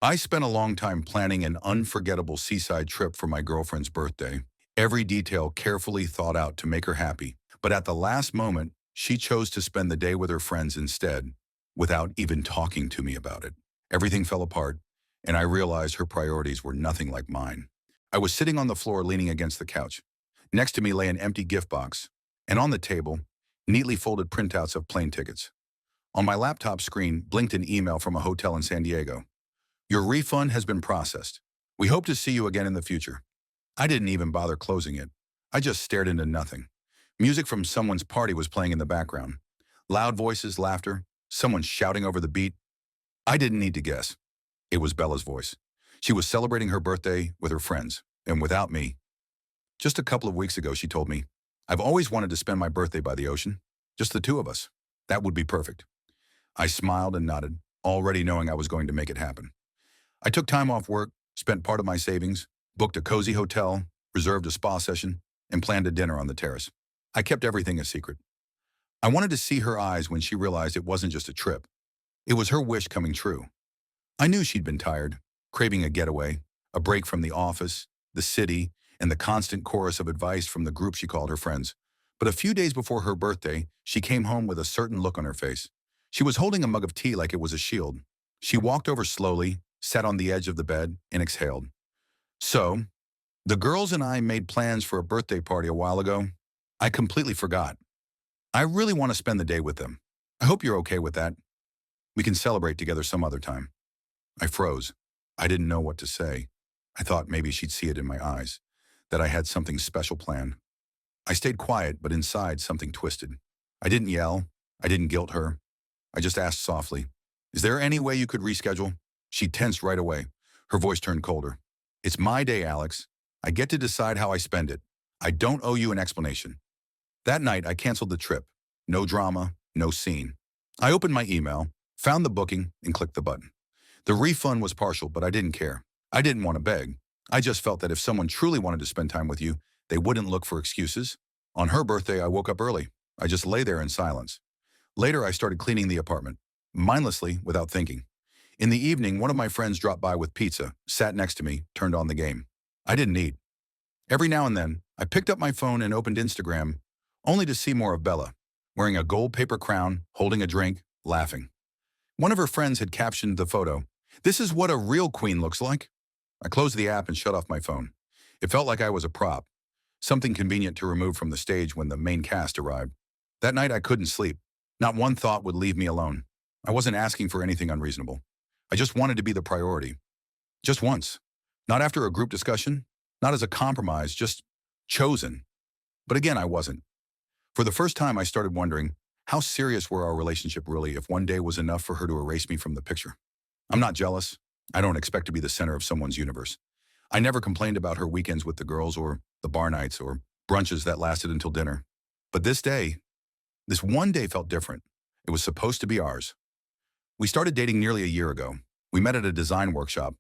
I spent a long time planning an unforgettable seaside trip for my girlfriend's birthday. Every detail carefully thought out to make her happy. But at the last moment, she chose to spend the day with her friends instead, without even talking to me about it. Everything fell apart, and I realized her priorities were nothing like mine. I was sitting on the floor leaning against the couch. Next to me lay an empty gift box, and on the table, neatly folded printouts of plane tickets. On my laptop screen blinked an email from a hotel in San Diego. Your refund has been processed. We hope to see you again in the future. I didn't even bother closing it. I just stared into nothing. Music from someone's party was playing in the background. Loud voices, laughter, someone shouting over the beat. I didn't need to guess. It was Bella's voice. She was celebrating her birthday with her friends, and without me. Just a couple of weeks ago, she told me, I've always wanted to spend my birthday by the ocean. Just the two of us. That would be perfect. I smiled and nodded, already knowing I was going to make it happen. I took time off work, spent part of my savings, booked a cozy hotel, reserved a spa session, and planned a dinner on the terrace. I kept everything a secret. I wanted to see her eyes when she realized it wasn't just a trip. It was her wish coming true. I knew she'd been tired, craving a getaway, a break from the office, the city, and the constant chorus of advice from the group she called her friends. But a few days before her birthday, she came home with a certain look on her face. She was holding a mug of tea like it was a shield. She walked over slowly, sat on the edge of the bed, and exhaled. So, the girls and I made plans for a birthday party a while ago. I completely forgot. I really want to spend the day with them. I hope you're okay with that. We can celebrate together some other time. I froze. I didn't know what to say. I thought maybe she'd see it in my eyes, that I had something special planned. I stayed quiet, but inside something twisted. I didn't yell. I didn't guilt her. I just asked softly, is there any way you could reschedule? She tensed right away. Her voice turned colder. It's my day, Alex. I get to decide how I spend it. I don't owe you an explanation. That night, I canceled the trip. No drama, no scene. I opened my email, found the booking, and clicked the button. The refund was partial, but I didn't care. I didn't want to beg. I just felt that if someone truly wanted to spend time with you, they wouldn't look for excuses. On her birthday, I woke up early. I just lay there in silence. Later, I started cleaning the apartment, mindlessly, without thinking. In the evening, one of my friends dropped by with pizza, sat next to me, turned on the game. I didn't eat. Every now and then, I picked up my phone and opened Instagram, only to see more of Bella, wearing a gold paper crown, holding a drink, laughing. One of her friends had captioned the photo, "This is what a real queen looks like." I closed the app and shut off my phone. It felt like I was a prop, something convenient to remove from the stage when the main cast arrived. That night, I couldn't sleep. Not one thought would leave me alone. I wasn't asking for anything unreasonable. I just wanted to be the priority. Just once. Not after a group discussion, not as a compromise, just chosen. But again, I wasn't. For the first time, I started wondering, how serious were our relationship really if one day was enough for her to erase me from the picture? I'm not jealous. I don't expect to be the center of someone's universe. I never complained about her weekends with the girls or the bar nights or brunches that lasted until dinner. But this one day felt different. It was supposed to be ours. We started dating nearly a year ago. We met at a design workshop.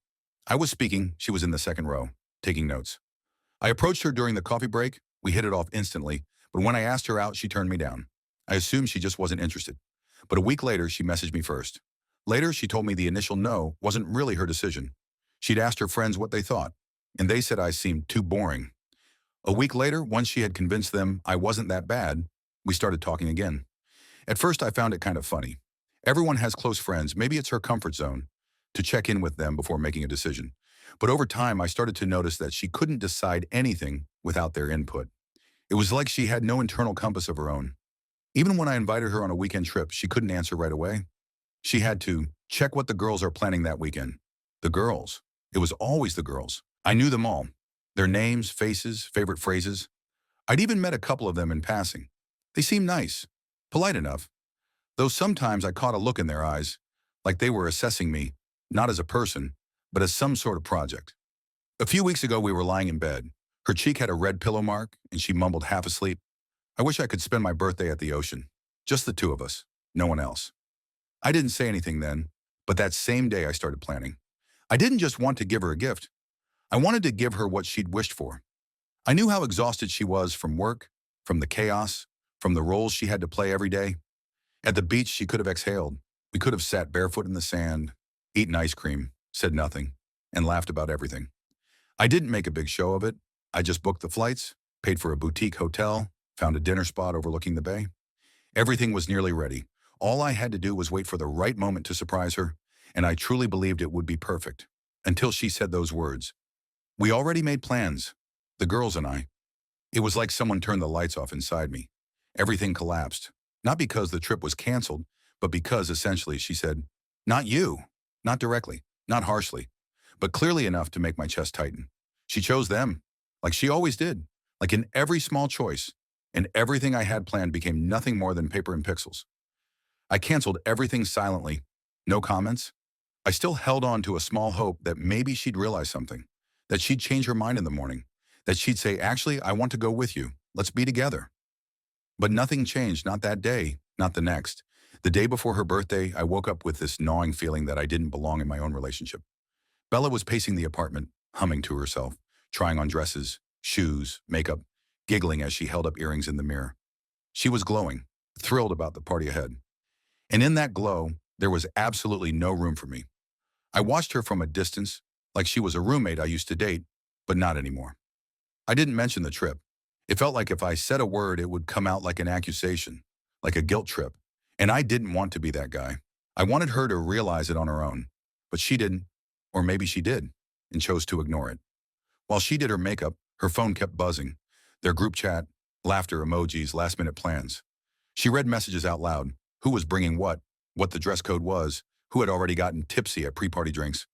I was speaking, she was in the second row, taking notes. I approached her during the coffee break. We hit it off instantly, but when I asked her out, she turned me down. I assumed she just wasn't interested. But a week later, she messaged me first. Later, she told me the initial no wasn't really her decision. She'd asked her friends what they thought, and they said I seemed too boring. A week later, once she had convinced them I wasn't that bad, we started talking again. At first, I found it kind of funny. Everyone has close friends, maybe it's her comfort zone, to check in with them before making a decision. But over time, I started to notice that she couldn't decide anything without their input. It was like she had no internal compass of her own. Even when I invited her on a weekend trip, she couldn't answer right away. She had to check what the girls are planning that weekend. The girls. It was always the girls. I knew them all. Their names, faces, favorite phrases. I'd even met a couple of them in passing. They seemed nice, polite enough, though sometimes I caught a look in their eyes, like they were assessing me, not as a person, but as some sort of project. A few weeks ago, we were lying in bed. Her cheek had a red pillow mark, and she mumbled half asleep, I wish I could spend my birthday at the ocean. Just the two of us, no one else. I didn't say anything then, but that same day I started planning. I didn't just want to give her a gift. I wanted to give her what she'd wished for. I knew how exhausted she was from work, from the chaos, from the roles she had to play every day. At the beach, she could have exhaled. We could have sat barefoot in the sand, eaten ice cream, said nothing, and laughed about everything. I didn't make a big show of it. I just booked the flights, paid for a boutique hotel, found a dinner spot overlooking the bay. Everything was nearly ready. All I had to do was wait for the right moment to surprise her, and I truly believed it would be perfect. Until she said those words. We already made plans, the girls and I. It was like someone turned the lights off inside me. Everything collapsed. Not because the trip was canceled, but because, essentially, she said, "Not you." Not directly, not harshly, but clearly enough to make my chest tighten. She chose them, like she always did, like in every small choice, and everything I had planned became nothing more than paper and pixels. I canceled everything silently. No comments. I still held on to a small hope that maybe she'd realize something, that she'd change her mind in the morning, that she'd say, "Actually, I want to go with you. Let's be together." But nothing changed, not that day, not the next. The day before her birthday, I woke up with this gnawing feeling that I didn't belong in my own relationship. Bella was pacing the apartment, humming to herself, trying on dresses, shoes, makeup, giggling as she held up earrings in the mirror. She was glowing, thrilled about the party ahead. And in that glow, there was absolutely no room for me. I watched her from a distance, like she was a roommate I used to date, but not anymore. I didn't mention the trip. It felt like if I said a word, it would come out like an accusation, like a guilt trip. And I didn't want to be that guy. I wanted her to realize it on her own. But she didn't, or maybe she did, and chose to ignore it. While she did her makeup, her phone kept buzzing. Their group chat, laughter emojis, last-minute plans. She read messages out loud. Who was bringing what the dress code was, who had already gotten tipsy at pre-party drinks.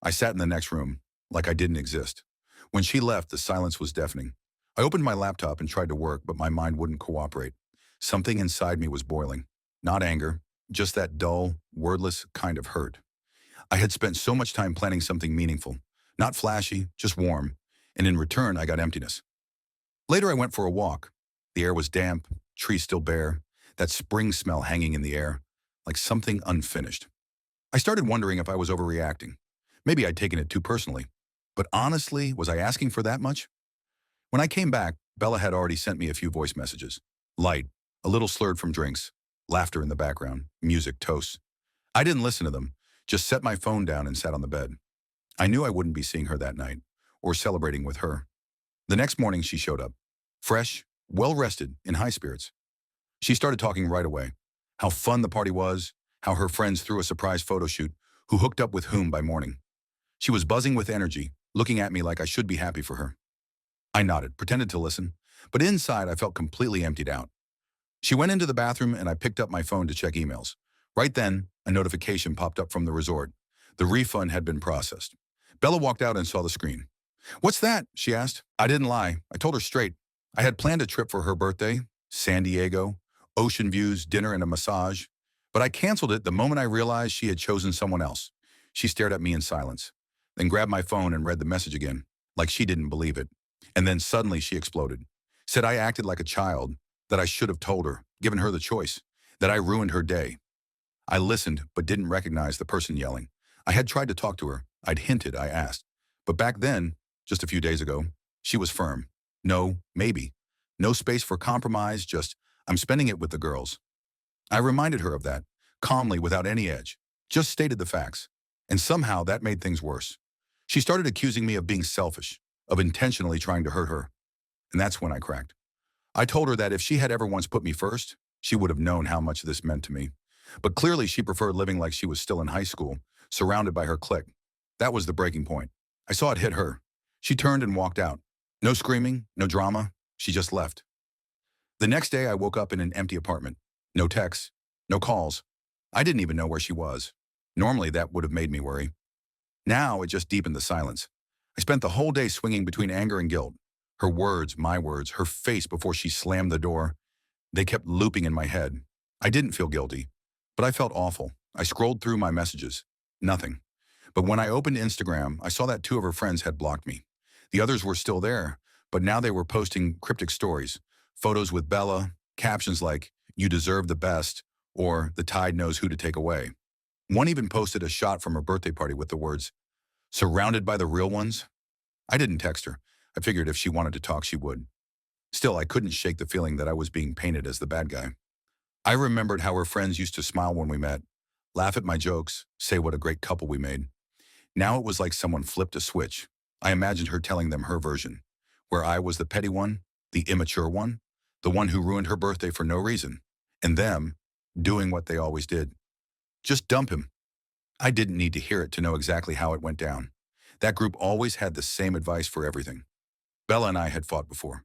I sat in the next room, like I didn't exist. When she left, the silence was deafening. I opened my laptop and tried to work, but my mind wouldn't cooperate. Something inside me was boiling. Not anger, just that dull, wordless kind of hurt. I had spent so much time planning something meaningful. Not flashy, just warm. And in return, I got emptiness. Later, I went for a walk. The air was damp, trees still bare, that spring smell hanging in the air, like something unfinished. I started wondering if I was overreacting. Maybe I'd taken it too personally. But honestly, was I asking for that much? When I came back, Bella had already sent me a few voice messages. Light, a little slurred from drinks, laughter in the background, music, toasts. I didn't listen to them, just set my phone down and sat on the bed. I knew I wouldn't be seeing her that night, or celebrating with her. The next morning, she showed up. Fresh, well-rested, in high spirits. She started talking right away. How fun the party was, how her friends threw a surprise photo shoot, who hooked up with whom by morning. She was buzzing with energy, looking at me like I should be happy for her. I nodded, pretended to listen, but inside I felt completely emptied out. She went into the bathroom and I picked up my phone to check emails. Right then, a notification popped up from the resort. The refund had been processed. Bella walked out and saw the screen. "What's that?" she asked. I didn't lie. I told her straight. I had planned a trip for her birthday, San Diego, ocean views, dinner, and a massage. But I canceled it the moment I realized she had chosen someone else. She stared at me in silence, then grabbed my phone and read the message again, like she didn't believe it. And then suddenly she exploded. Said I acted like a child, that I should have told her, given her the choice, that I ruined her day. I listened, but didn't recognize the person yelling. I had tried to talk to her. I'd hinted, I asked. But back then, just a few days ago, she was firm. No, maybe. No space for compromise, just, I'm spending it with the girls. I reminded her of that, calmly, without any edge. Just stated the facts. And somehow that made things worse. She started accusing me of being selfish, of intentionally trying to hurt her. And that's when I cracked. I told her that if she had ever once put me first, she would have known how much this meant to me. But clearly she preferred living like she was still in high school, surrounded by her clique. That was the breaking point. I saw it hit her. She turned and walked out. No screaming, no drama. She just left. The next day I woke up in an empty apartment. No texts, no calls. I didn't even know where she was. Normally that would have made me worry. Now it just deepened the silence. I spent the whole day swinging between anger and guilt. Her words, my words, her face before she slammed the door. They kept looping in my head. I didn't feel guilty, but I felt awful. I scrolled through my messages. Nothing. But when I opened Instagram, I saw that two of her friends had blocked me. The others were still there, but now they were posting cryptic stories. Photos with Bella, captions like, "You deserve the best," or "The tide knows who to take away." One even posted a shot from her birthday party with the words, "Surrounded by the real ones." I didn't text her. I figured if she wanted to talk, she would. Still, I couldn't shake the feeling that I was being painted as the bad guy. I remembered how her friends used to smile when we met, laugh at my jokes, say what a great couple we made. Now it was like someone flipped a switch. I imagined her telling them her version, where I was the petty one, the immature one, the one who ruined her birthday for no reason, and them doing what they always did. Just dump him. I didn't need to hear it to know exactly how it went down. That group always had the same advice for everything. Bella and I had fought before.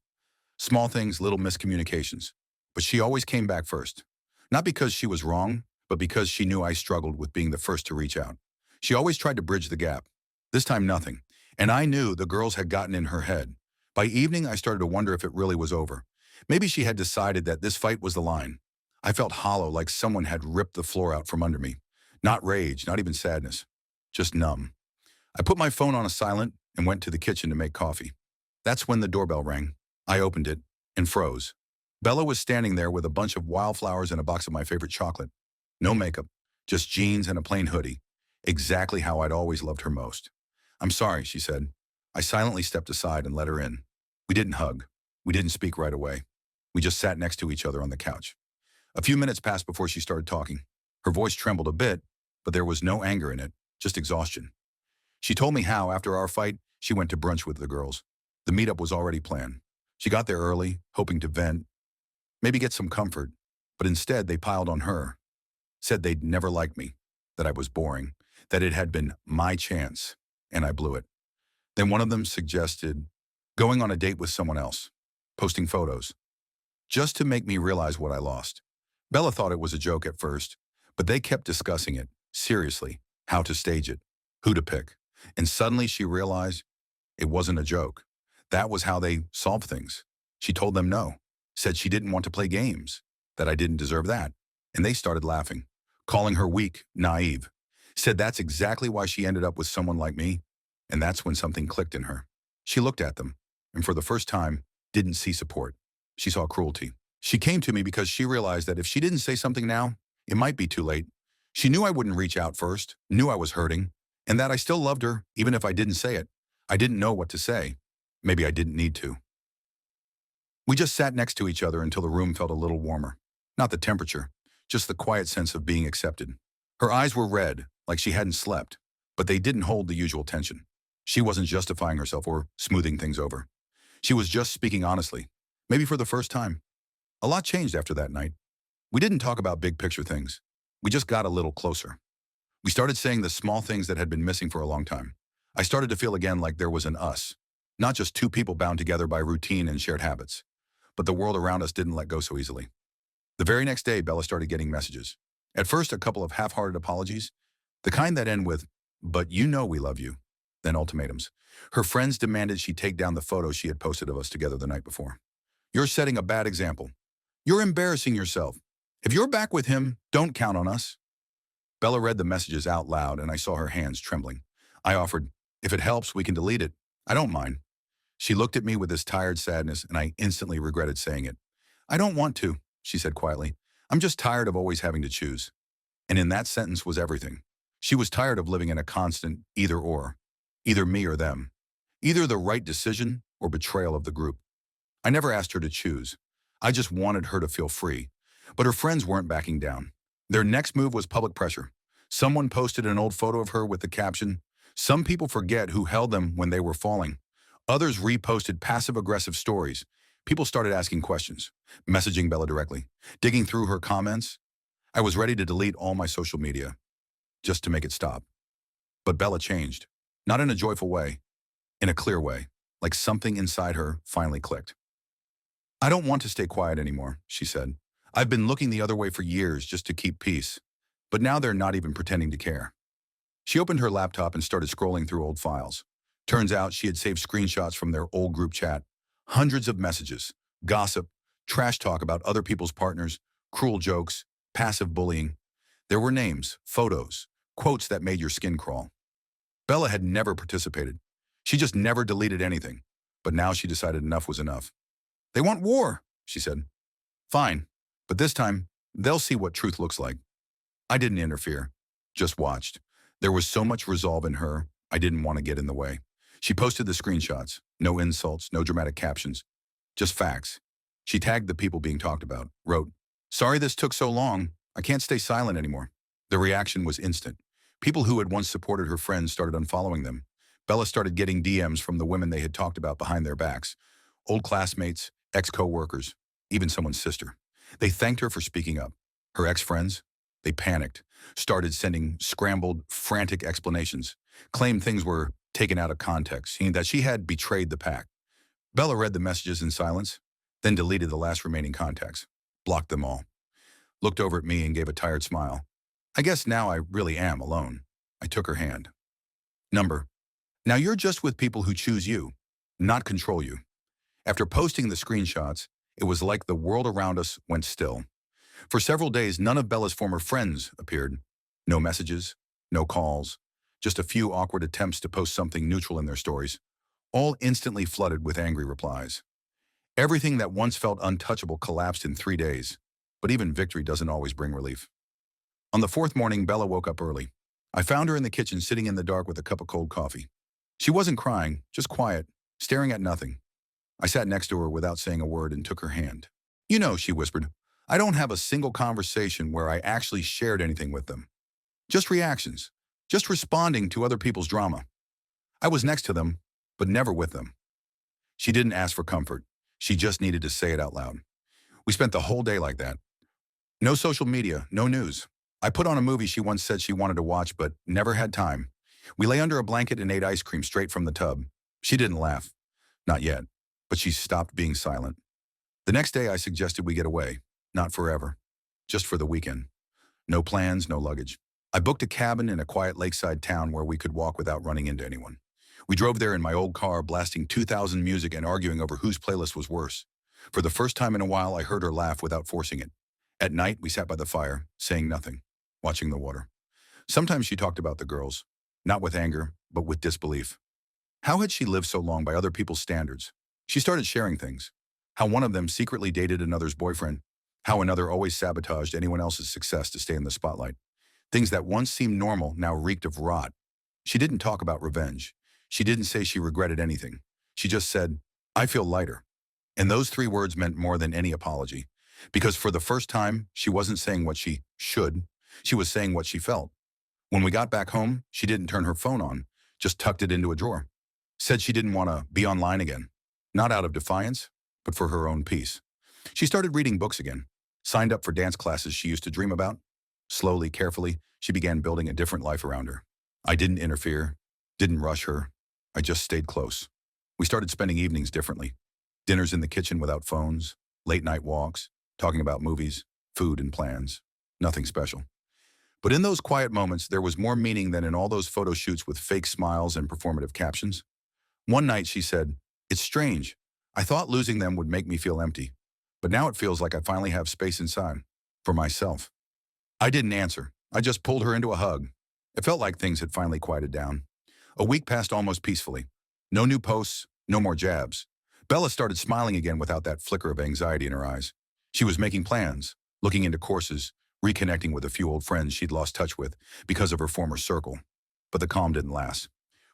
Small things, little miscommunications. But she always came back first. Not because she was wrong, but because she knew I struggled with being the first to reach out. She always tried to bridge the gap. This time, nothing. And I knew the girls had gotten in her head. By evening, I started to wonder if it really was over. Maybe she had decided that this fight was the line. I felt hollow, like someone had ripped the floor out from under me. Not rage, not even sadness. Just numb. I put my phone on a silent and went to the kitchen to make coffee. That's when the doorbell rang. I opened it and froze. Bella was standing there with a bunch of wildflowers and a box of my favorite chocolate. No makeup, just jeans and a plain hoodie. Exactly how I'd always loved her most. "I'm sorry," she said. I silently stepped aside and let her in. We didn't hug. We didn't speak right away. We just sat next to each other on the couch. A few minutes passed before she started talking. Her voice trembled a bit, but there was no anger in it, just exhaustion. She told me how, after our fight, she went to brunch with the girls. The meetup was already planned. She got there early, hoping to vent, maybe get some comfort, but instead they piled on her, said they'd never liked me, that I was boring, that it had been my chance, and I blew it. Then one of them suggested going on a date with someone else, posting photos, just to make me realize what I lost. Bella thought it was a joke at first, but they kept discussing it, seriously, how to stage it, who to pick. And suddenly she realized it wasn't a joke. That was how they solved things. She told them no, said she didn't want to play games, that I didn't deserve that. And they started laughing, calling her weak, naive. Said that's exactly why she ended up with someone like me. And that's when something clicked in her. She looked at them, and for the first time, didn't see support. She saw cruelty. She came to me because she realized that if she didn't say something now, it might be too late. She knew I wouldn't reach out first, knew I was hurting, and that I still loved her, even if I didn't say it. I didn't know what to say. Maybe I didn't need to. We just sat next to each other until the room felt a little warmer. Not the temperature, just the quiet sense of being accepted. Her eyes were red, like she hadn't slept, but they didn't hold the usual tension. She wasn't justifying herself or smoothing things over. She was just speaking honestly, maybe for the first time. A lot changed after that night. We didn't talk about big picture things. We just got a little closer. We started saying the small things that had been missing for a long time. I started to feel again like there was an us, not just two people bound together by routine and shared habits. But the world around us didn't let go so easily. The very next day, Bella started getting messages. At first, a couple of half-hearted apologies, the kind that end with, "But you know we love you," then ultimatums. Her friends demanded she take down the photo she had posted of us together the night before. "You're setting a bad example. You're embarrassing yourself. If you're back with him, don't count on us." Bella read the messages out loud, and I saw her hands trembling. I offered, "If it helps, we can delete it. I don't mind." She looked at me with this tired sadness, and I instantly regretted saying it. "I don't want to," she said quietly. "I'm just tired of always having to choose." And in that sentence was everything. She was tired of living in a constant either or, either me or them, either the right decision or betrayal of the group. I never asked her to choose. I just wanted her to feel free. But her friends weren't backing down. Their next move was public pressure. Someone posted an old photo of her with the caption, "Some people forget who held them when they were falling." Others reposted passive-aggressive stories. People started asking questions, messaging Bella directly, digging through her comments. I was ready to delete all my social media, just to make it stop. But Bella changed. Not in a joyful way, in a clear way, like something inside her finally clicked. "I don't want to stay quiet anymore," she said. "I've been looking the other way for years just to keep peace. But now they're not even pretending to care." She opened her laptop and started scrolling through old files. Turns out she had saved screenshots from their old group chat. Hundreds of messages, gossip, trash talk about other people's partners, cruel jokes, passive bullying. There were names, photos, quotes that made your skin crawl. Bella had never participated. She just never deleted anything. But now she decided enough was enough. "They want war," she said. "Fine, but this time, they'll see what truth looks like." I didn't interfere, just watched. There was so much resolve in her, I didn't want to get in the way. She posted the screenshots, no insults, no dramatic captions, just facts. She tagged the people being talked about, wrote, "Sorry this took so long. I can't stay silent anymore." The reaction was instant. People who had once supported her friends started unfollowing them. Bella started getting DMs from the women they had talked about behind their backs. Old classmates, ex-co-workers, even someone's sister. They thanked her for speaking up. Her ex-friends, they panicked, started sending scrambled, frantic explanations, claimed things were taken out of context, saying that she had betrayed the pact. Bella read the messages in silence, then deleted the last remaining contacts, blocked them all, looked over at me and gave a tired smile. I guess now I really am alone. I took her hand. Number. Now you're just with people who choose you, not control you. After posting the screenshots, it was like the world around us went still. For several days, none of Bella's former friends appeared. No messages, no calls, just a few awkward attempts to post something neutral in their stories, all instantly flooded with angry replies. Everything that once felt untouchable collapsed in 3 days, but even victory doesn't always bring relief. On the fourth morning, Bella woke up early. I found her in the kitchen sitting in the dark with a cup of cold coffee. She wasn't crying, just quiet, staring at nothing. I sat next to her without saying a word and took her hand. You know, she whispered, I don't have a single conversation where I actually shared anything with them. Just reactions, just responding to other people's drama. I was next to them, but never with them. She didn't ask for comfort. She just needed to say it out loud. We spent the whole day like that. No social media, no news. I put on a movie she once said she wanted to watch but never had time. We lay under a blanket and ate ice cream straight from the tub. She didn't laugh. Not yet. But she stopped being silent. The next day I suggested we get away. Not forever. Just for the weekend. No plans, no luggage. I booked a cabin in a quiet lakeside town where we could walk without running into anyone. We drove there in my old car, blasting 2000 music and arguing over whose playlist was worse. For the first time in a while, I heard her laugh without forcing it. At night, we sat by the fire, saying nothing, watching the water. Sometimes she talked about the girls, not with anger, but with disbelief. How had she lived so long by other people's standards? She started sharing things. How one of them secretly dated another's boyfriend. How another always sabotaged anyone else's success to stay in the spotlight. Things that once seemed normal now reeked of rot. She didn't talk about revenge. She didn't say she regretted anything. She just said, I feel lighter. And those 3 words meant more than any apology. Because for the first time, she wasn't saying what she should. She was saying what she felt. When we got back home, she didn't turn her phone on, just tucked it into a drawer. Said she didn't want to be online again. Not out of defiance, but for her own peace. She started reading books again. Signed up for dance classes she used to dream about. Slowly, carefully, she began building a different life around her. I didn't interfere, didn't rush her. I just stayed close. We started spending evenings differently. Dinners in the kitchen without phones, late night walks, talking about movies, food and plans. Nothing special. But in those quiet moments, there was more meaning than in all those photo shoots with fake smiles and performative captions. One night she said, it's strange. I thought losing them would make me feel empty. But now it feels like I finally have space inside. For myself. I didn't answer. I just pulled her into a hug. It felt like things had finally quieted down. A week passed almost peacefully. No new posts, no more jabs. Bella started smiling again without that flicker of anxiety in her eyes. She was making plans, looking into courses, reconnecting with a few old friends she'd lost touch with because of her former circle. But the calm didn't last.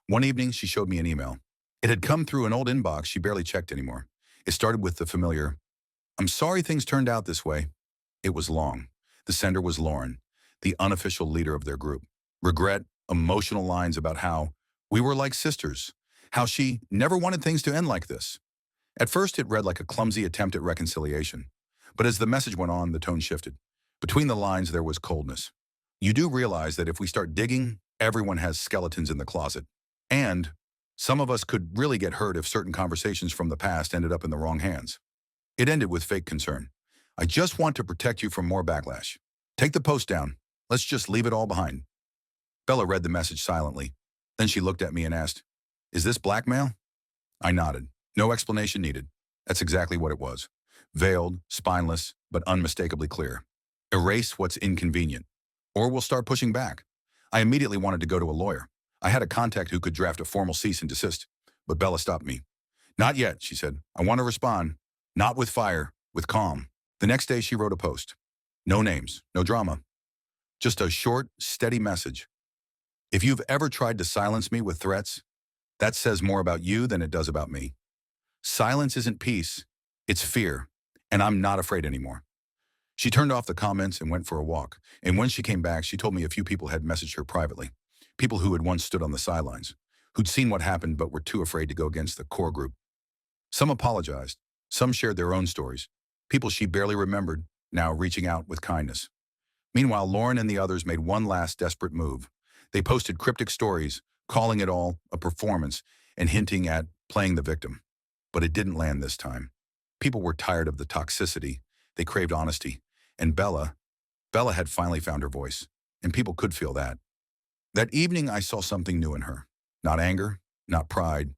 One evening, she showed me an email. It had come through an old inbox she barely checked anymore. It started with the familiar, I'm sorry things turned out this way. It was long. The sender was Lauren, the unofficial leader of their group. Regret, emotional lines about how we were like sisters, how she never wanted things to end like this. At first, it read like a clumsy attempt at reconciliation. But as the message went on, the tone shifted. Between the lines, there was coldness. You do realize that if we start digging, everyone has skeletons in the closet. And some of us could really get hurt if certain conversations from the past ended up in the wrong hands. It ended with fake concern. I just want to protect you from more backlash. Take the post down. Let's just leave it all behind. Bella read the message silently. Then she looked at me and asked, is this blackmail? I nodded. No explanation needed. That's exactly what it was. Veiled, spineless, but unmistakably clear. Erase what's inconvenient, or we'll start pushing back. I immediately wanted to go to a lawyer. I had a contact who could draft a formal cease and desist, but Bella stopped me. Not yet, she said. I want to respond. Not with fire, with calm. The next day she wrote a post. No names, no drama. Just a short, steady message. If you've ever tried to silence me with threats, that says more about you than it does about me. Silence isn't peace, it's fear, and I'm not afraid anymore. She turned off the comments and went for a walk. And when she came back, she told me a few people had messaged her privately. People who had once stood on the sidelines, who'd seen what happened but were too afraid to go against the core group. Some apologized. Some shared their own stories. People she barely remembered, now reaching out with kindness. Meanwhile, Lauren and the others made one last desperate move. They posted cryptic stories, calling it all a performance and hinting at playing the victim. But it didn't land this time. People were tired of the toxicity. They craved honesty. And Bella had finally found her voice. And people could feel that. That evening, I saw something new in her. Not anger, not pride,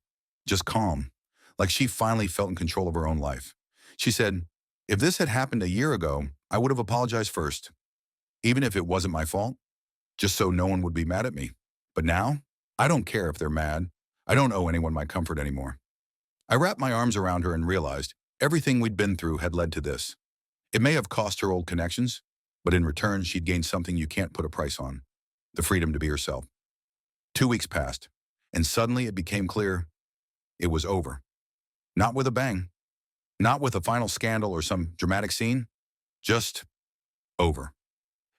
just calm. Like she finally felt in control of her own life. She said, if this had happened a year ago, I would have apologized first. Even if it wasn't my fault, just so no one would be mad at me. But now, I don't care if they're mad. I don't owe anyone my comfort anymore. I wrapped my arms around her and realized everything we'd been through had led to this. It may have cost her old connections, but in return, she'd gained something you can't put a price on, the freedom to be herself. 2 weeks passed, and suddenly it became clear it was over. Not with a bang, not with a final scandal or some dramatic scene, just over.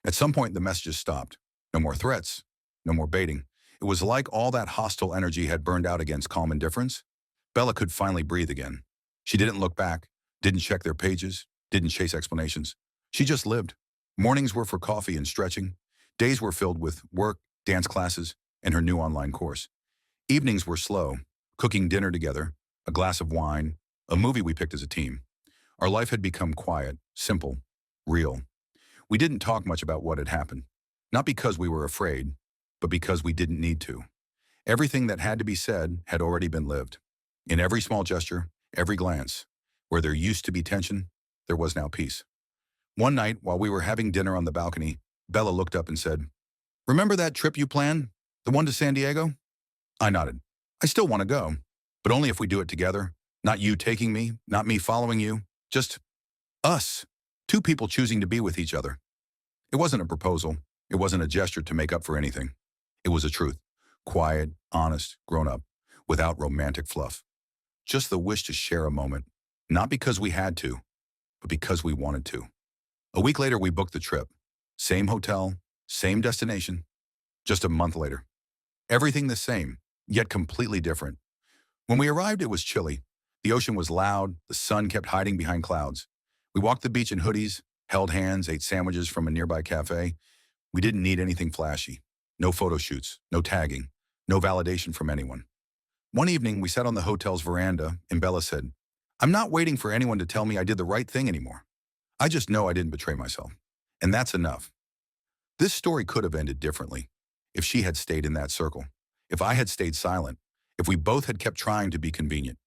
At some point, the messages stopped. No more threats, no more baiting. It was like all that hostile energy had burned out against calm indifference. Bella could finally breathe again. She didn't look back, didn't check their pages, didn't chase explanations. She just lived. Mornings were for coffee and stretching. Days were filled with work, dance classes, and her new online course. Evenings were slow, cooking dinner together, a glass of wine, a movie we picked as a team. Our life had become quiet, simple, real. We didn't talk much about what had happened. Not because we were afraid, but because we didn't need to. Everything that had to be said had already been lived. In every small gesture, every glance, where there used to be tension, there was now peace. One night, while we were having dinner on the balcony, Bella looked up and said, "Remember that trip you planned? The one to San Diego?" I nodded. "I still want to go, but only if we do it together. Not you taking me, not me following you. Just us. Two people choosing to be with each other." It wasn't a proposal. It wasn't a gesture to make up for anything. It was a truth. Quiet, honest, grown up, without romantic fluff. Just the wish to share a moment. Not because we had to, but because we wanted to. A week later, we booked the trip. Same hotel, same destination. Just a month later. Everything the same, yet completely different. When we arrived, it was chilly. The ocean was loud. The sun kept hiding behind clouds. We walked the beach in hoodies, held hands, ate sandwiches from a nearby cafe. We didn't need anything flashy. No photo shoots, no tagging, no validation from anyone. One evening, we sat on the hotel's veranda, and Bella said, "I'm not waiting for anyone to tell me I did the right thing anymore. I just know I didn't betray myself. And that's enough." This story could have ended differently if she had stayed in that circle, if I had stayed silent, if we both had kept trying to be convenient.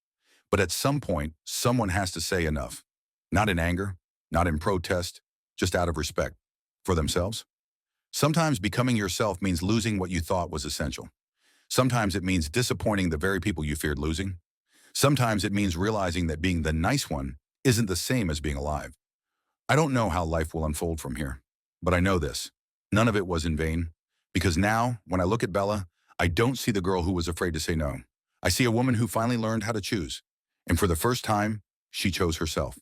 But at some point, someone has to say enough. Not in anger, not in protest, just out of respect. For themselves. Sometimes becoming yourself means losing what you thought was essential. Sometimes it means disappointing the very people you feared losing. Sometimes it means realizing that being the nice one isn't the same as being alive. I don't know how life will unfold from here, but I know this. None of it was in vain. Because now, when I look at Bella, I don't see the girl who was afraid to say no. I see a woman who finally learned how to choose. And for the first time, she chose herself.